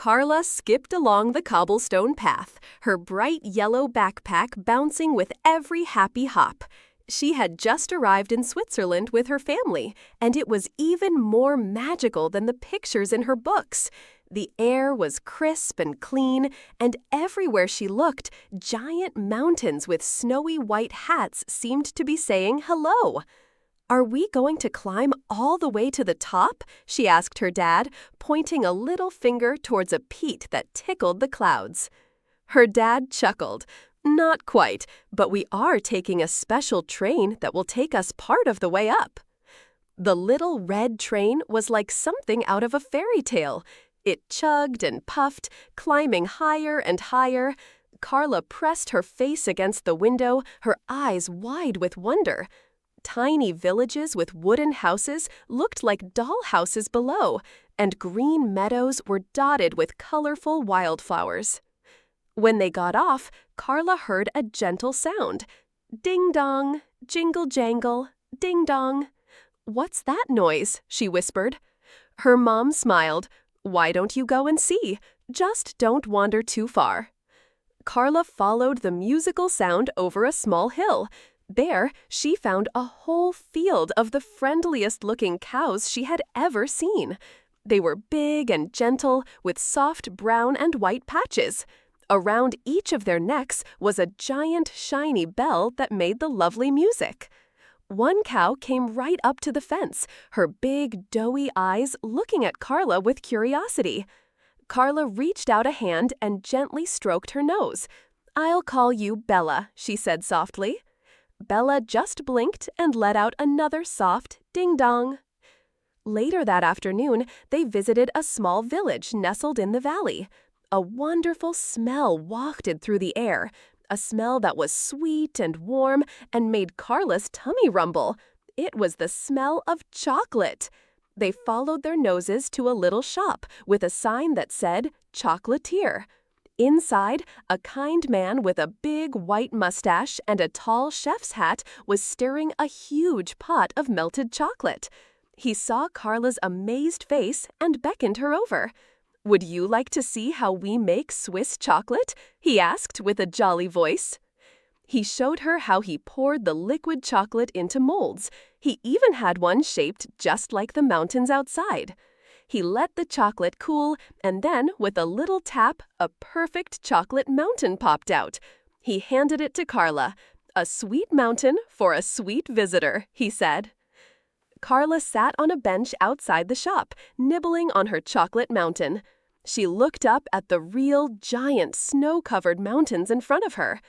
Karla skipped along the cobblestone path, her bright yellow backpack bouncing with every happy hop. She had just arrived in Switzerland with her family, and it was even more magical than the pictures in her books. The air was crisp and clean, and everywhere she looked, giant mountains with snowy white hats seemed to be saying hello. "Are we going to climb all the way to the top?" she asked her dad, pointing a little finger towards a peak that tickled the clouds. Her dad chuckled. "Not quite, but we are taking a special train that will take us part of the way up." The little red train was like something out of a fairy tale. It chugged and puffed, climbing higher and higher. Karla pressed her face against the window, her eyes wide with wonder. Tiny villages with wooden houses looked like doll houses below, and green meadows were dotted with colorful wildflowers. When they got off, Karla heard a gentle sound. Ding-dong, jingle-jangle, ding-dong. "What's that noise?" she whispered. Her mom smiled. "Why don't you go and see? Just don't wander too far." Karla followed the musical sound over a small hill. There, she found a whole field of the friendliest-looking cows she had ever seen. They were big and gentle, with soft brown and white patches. Around each of their necks was a giant, shiny bell that made the lovely music. One cow came right up to the fence, her big, doughy eyes looking at Karla with curiosity. Karla reached out a hand and gently stroked her nose. "I'll call you Bella," she said softly. Bella just blinked and let out another soft ding-dong. Later that afternoon, they visited a small village nestled in the valley. A wonderful smell wafted through the air, a smell that was sweet and warm and made Karla's tummy rumble. It was the smell of chocolate. They followed their noses to a little shop with a sign that said, "Chocolatier." Inside, a kind man with a big white mustache and a tall chef's hat was stirring a huge pot of melted chocolate. He saw Karla's amazed face and beckoned her over. "Would you like to see how we make Swiss chocolate?" he asked with a jolly voice. He showed her how he poured the liquid chocolate into molds. He even had one shaped just like the mountains outside. He let the chocolate cool, and then, with a little tap, a perfect chocolate mountain popped out. He handed it to Karla. "A sweet mountain for a sweet visitor," he said. Karla sat on a bench outside the shop, nibbling on her chocolate mountain. She looked up at the real, giant, snow-covered mountains in front of her.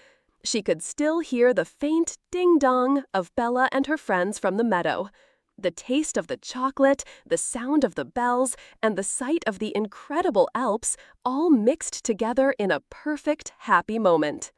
She could still hear the faint ding-dong of Bella and her friends from the meadow. The taste of the chocolate, the sound of the bells, and the sight of the incredible Alps all mixed together in a perfect, happy moment.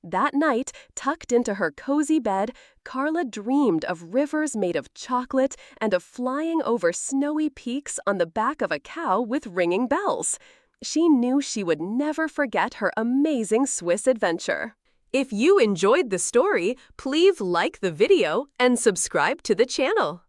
That night, tucked into her cozy bed, Karla dreamed of rivers made of chocolate and of flying over snowy peaks on the back of a cow with ringing bells. She knew she would never forget her amazing Swiss adventure. If you enjoyed the story, please like the video and subscribe to the channel.